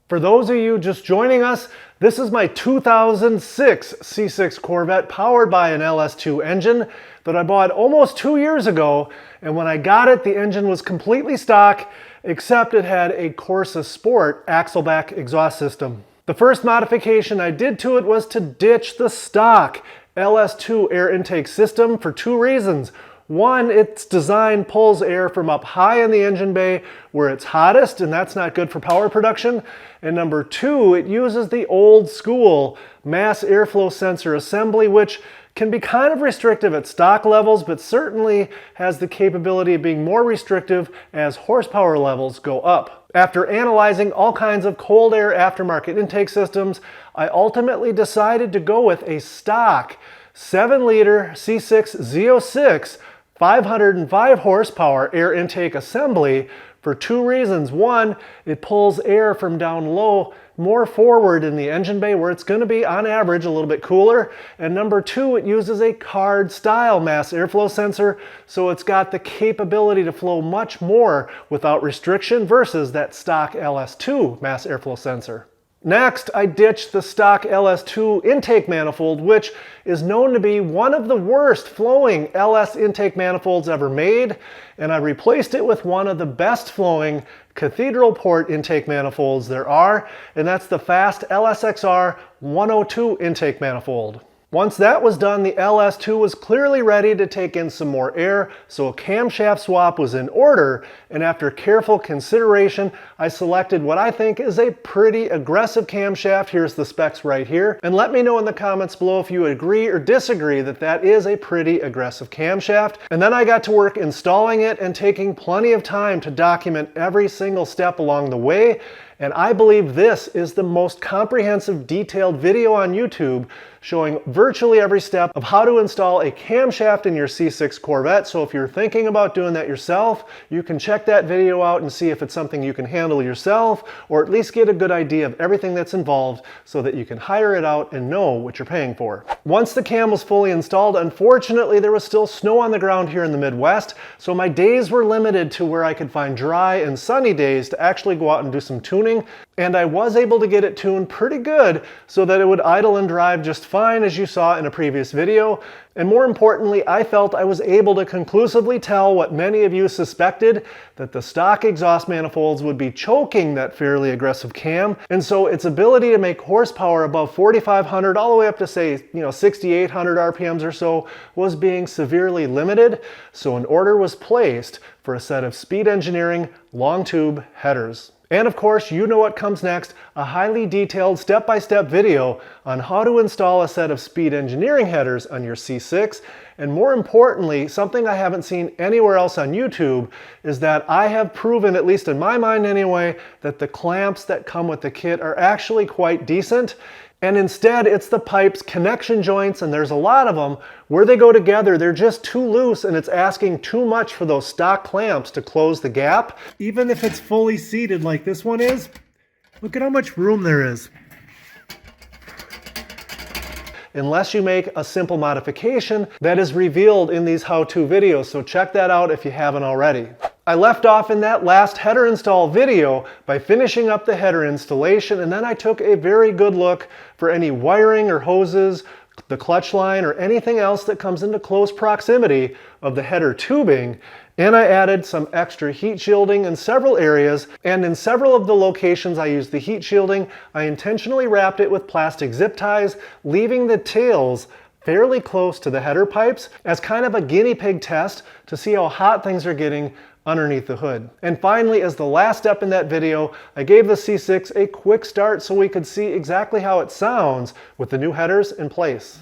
For those of you just joining us, this is my 2006 C6 Corvette powered by an LS2 engine that I bought almost 2 years ago, and when I got it, the engine was completely stock, except it had a Corsa Sport axle-back exhaust system. The first modification I did to it was to ditch the stock LS2 air intake system for two reasons. One, its design pulls air from up high in the engine bay where it's hottest, and that's not good for power production. And number two, it uses the old school mass airflow sensor assembly, which can be kind of restrictive at stock levels, but certainly has the capability of being more restrictive as horsepower levels go up. After analyzing all kinds of cold air aftermarket intake systems, I ultimately decided to go with a stock 7-liter C6 Z06 505 horsepower air intake assembly for two reasons. One, it pulls air from down low more forward in the engine bay where it's going to be on average a little bit cooler. And number two, it uses a card style mass airflow sensor, so it's got the capability to flow much more without restriction versus that stock LS2 mass airflow sensor. Next, I ditched the stock LS2 intake manifold, which is known to be one of the worst flowing LS intake manifolds ever made, and I replaced it with one of the best flowing cathedral port intake manifolds there are, and that's the FAST LSXr 102 intake manifold. Once that was done, the LS2 was clearly ready to take in some more air, so a camshaft swap was in order, and after careful consideration, I selected what I think is a pretty aggressive camshaft. Here's the specs right here, and let me know in the comments below if you agree or disagree that that is a pretty aggressive camshaft. And then I got to work installing it and taking plenty of time to document every single step along the way. And I believe this is the most comprehensive, detailed video on YouTube showing virtually every step of how to install a camshaft in your C6 Corvette. So if you're thinking about doing that yourself, you can check that video out and see if it's something you can handle yourself, or at least get a good idea of everything that's involved so that you can hire it out and know what you're paying for. Once the cam was fully installed, unfortunately there was still snow on the ground here in the Midwest, so my days were limited to where I could find dry and sunny days to actually go out and do some tuning. And I was able to get it tuned pretty good so that it would idle and drive just fine, as you saw in a previous video. And more importantly, I felt I was able to conclusively tell what many of you suspected, that the stock exhaust manifolds would be choking that fairly aggressive cam. And so its ability to make horsepower above 4,500 all the way up to, say, 6,800 RPMs or so was being severely limited. So an order was placed for a set of Speed Engineering long tube headers. And of course, you know what comes next, a highly detailed step-by-step video on how to install a set of Speed Engineering headers on your C6. And more importantly, something I haven't seen anywhere else on YouTube is that I have proven, at least in my mind anyway, that the clamps that come with the kit are actually quite decent. And instead, it's the pipe's connection joints, and there's a lot of them, where they go together, they're just too loose, and it's asking too much for those stock clamps to close the gap. Even if it's fully seated like this one is, look at how much room there is. Unless you make a simple modification that is revealed in these how-to videos, so check that out if you haven't already. I left off in that last header install video by finishing up the header installation, and then I took a very good look for any wiring or hoses, the clutch line, or anything else that comes into close proximity of the header tubing, and I added some extra heat shielding in several areas, and in several of the locations I used the heat shielding, I intentionally wrapped it with plastic zip ties, leaving the tails fairly close to the header pipes as kind of a guinea pig test to see how hot things are getting underneath the hood. And finally, as the last step in that video, I gave the C6 a quick start so we could see exactly how it sounds with the new headers in place.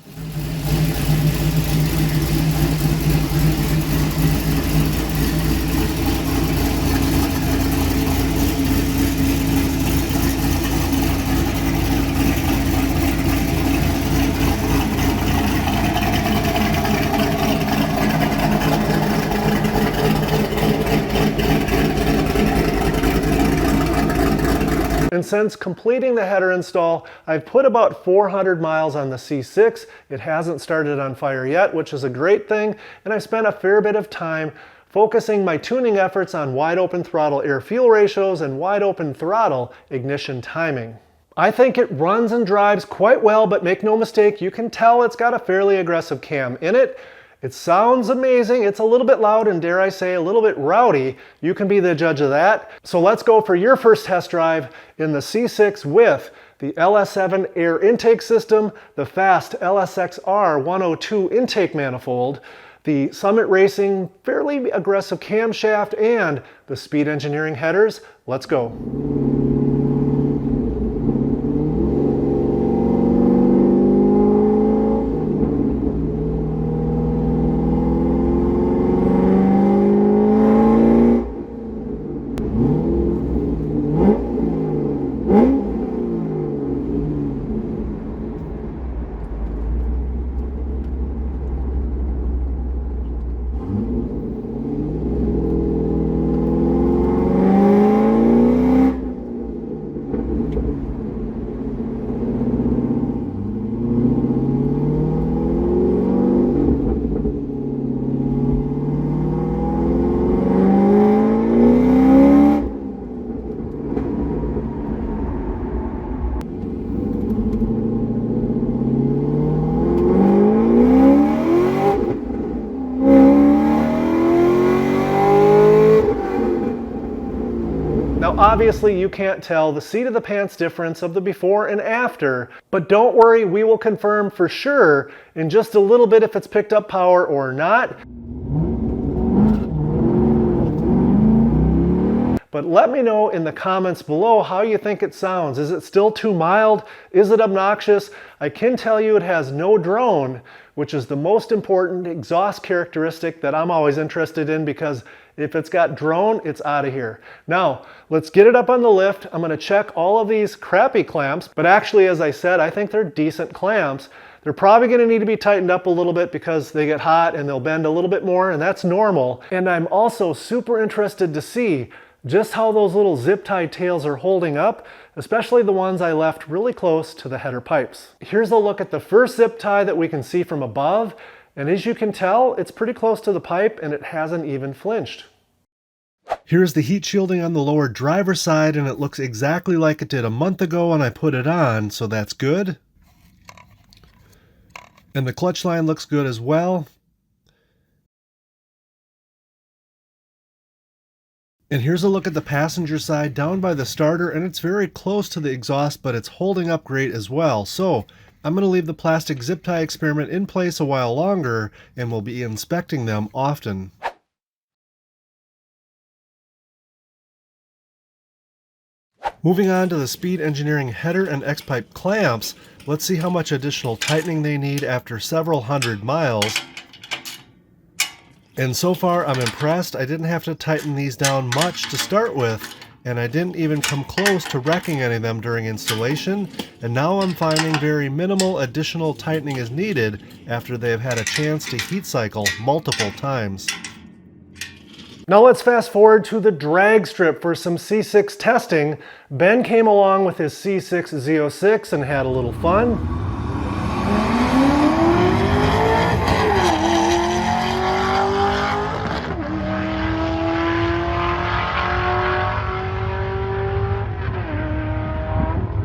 And since completing the header install, I've put about 400 miles on the C6. It hasn't started on fire yet, which is a great thing, and I spent a fair bit of time focusing my tuning efforts on wide open throttle air-fuel ratios and wide open throttle ignition timing. I think it runs and drives quite well, but make no mistake, you can tell it's got a fairly aggressive cam in it. It sounds amazing. It's a little bit loud and, dare I say, a little bit rowdy. You can be the judge of that. So let's go for your first test drive in the C6 with the LS7 air intake system, the FAST LSXr 102 intake manifold, the Summit Racing fairly aggressive camshaft, and the Speed Engineering headers. Let's go. Now obviously you can't tell the seat of the pants difference of the before and after, but don't worry, we will confirm for sure in just a little bit if it's picked up power or not. But let me know in the comments below how you think it sounds. Is it still too mild? Is it obnoxious? I can tell you it has no drone, which is the most important exhaust characteristic that I'm always interested in, because if it's got drone, it's out of here. Now, let's get it up on the lift. I'm gonna check all of these crappy clamps, but actually, as I said, I think they're decent clamps. They're probably gonna need to be tightened up a little bit because they get hot and they'll bend a little bit more, and that's normal. And I'm also super interested to see just how those little zip tie tails are holding up, especially the ones I left really close to the header pipes. Here's a look at the first zip tie that we can see from above. And as you can tell, it's pretty close to the pipe and it hasn't even flinched. Here's the heat shielding on the lower driver's side, and it looks exactly like it did a month ago when I put it on, so that's good. And the clutch line looks good as well. And here's a look at the passenger side down by the starter, and it's very close to the exhaust, but it's holding up great as well. So I'm going to leave the plastic zip tie experiment in place a while longer, and we'll be inspecting them often. Moving on to the Speed Engineering header and X-pipe clamps, let's see how much additional tightening they need after several hundred miles. And so far I'm impressed. I didn't have to tighten these down much to start with, and I didn't even come close to wrecking any of them during installation, and now I'm finding very minimal additional tightening is needed after they have had a chance to heat cycle multiple times. Now let's fast forward to the drag strip for some C6 testing. Ben came along with his C6 Z06 and had a little fun.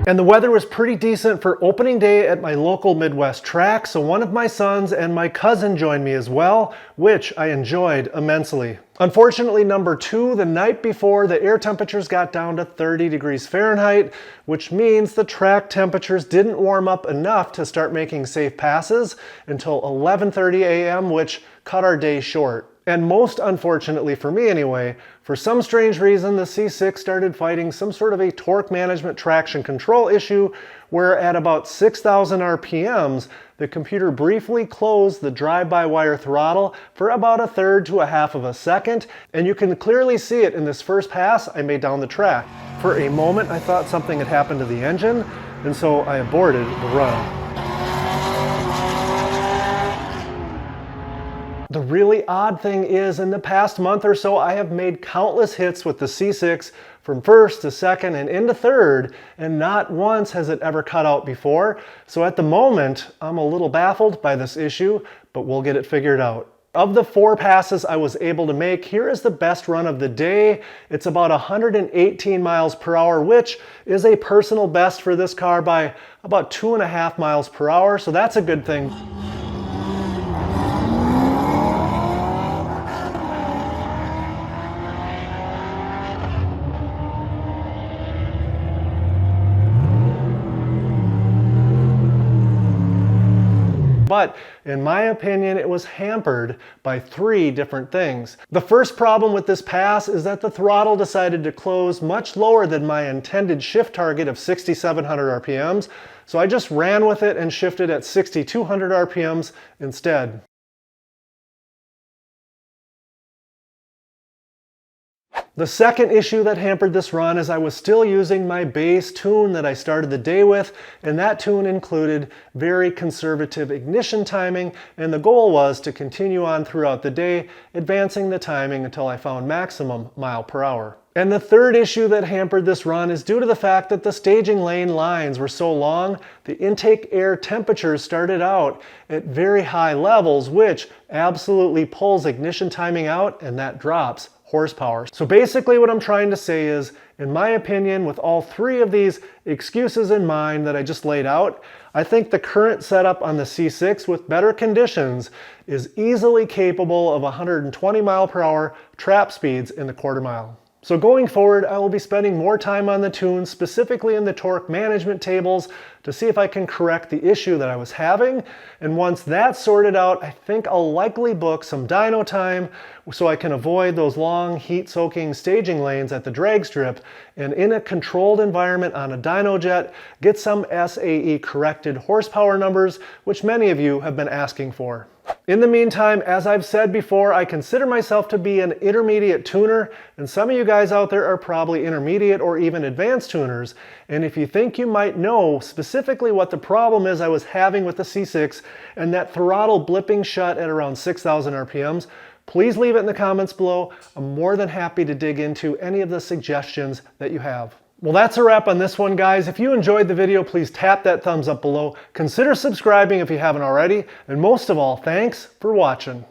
And the weather was pretty decent for opening day at my local Midwest track, so one of my sons and my cousin joined me as well, which I enjoyed immensely. Unfortunately, number two, the night before, the air temperatures got down to 30 degrees Fahrenheit, which means the track temperatures didn't warm up enough to start making safe passes until 11:30 a.m., which cut our day short. And most unfortunately for me anyway, for some strange reason, the C6 started fighting some sort of a torque management traction control issue where at about 6,000 RPMs, the computer briefly closed the drive-by-wire throttle for about a third to a half of a second, and you can clearly see it in this first pass I made down the track. For a moment, I thought something had happened to the engine, and so I aborted the run. The really odd thing is, in the past month or so, I have made countless hits with the C6 from first to second and into third, and not once has it ever cut out before. So at the moment, I'm a little baffled by this issue, but we'll get it figured out. Of the 4 passes I was able to make, here is the best run of the day. It's about 118 miles per hour, which is a personal best for this car by about 2.5 miles per hour, so that's a good thing. But in my opinion, it was hampered by 3 different things. The first problem with this pass is that the throttle decided to close much lower than my intended shift target of 6,700 RPMs, so I just ran with it and shifted at 6,200 RPMs instead. The second issue that hampered this run is I was still using my base tune that I started the day with, and that tune included very conservative ignition timing, and the goal was to continue on throughout the day, advancing the timing until I found maximum mile per hour. And the third issue that hampered this run is due to the fact that the staging lane lines were so long, the intake air temperatures started out at very high levels, which absolutely pulls ignition timing out, and that drops horsepower. So basically what I'm trying to say is, in my opinion, with all 3 of these excuses in mind that I just laid out, I think the current setup on the C6 with better conditions is easily capable of 120 mile per hour trap speeds in the quarter mile. So going forward, I will be spending more time on the tune, specifically in the torque management tables, to see if I can correct the issue that I was having. And once that's sorted out, I think I'll likely book some dyno time so I can avoid those long heat-soaking staging lanes at the drag strip, and in a controlled environment on a dyno jet, get some SAE corrected horsepower numbers, which many of you have been asking for. In the meantime, as I've said before, I consider myself to be an intermediate tuner, and some of you guys out there are probably intermediate or even advanced tuners. And if you think you might know specifically what the problem is I was having with the C6 and that throttle blipping shut at around 6,000 RPMs, please leave it in the comments below. I'm more than happy to dig into any of the suggestions that you have. Well, that's a wrap on this one, guys. If you enjoyed the video, please tap that thumbs up below. Consider subscribing if you haven't already. And most of all, thanks for watching.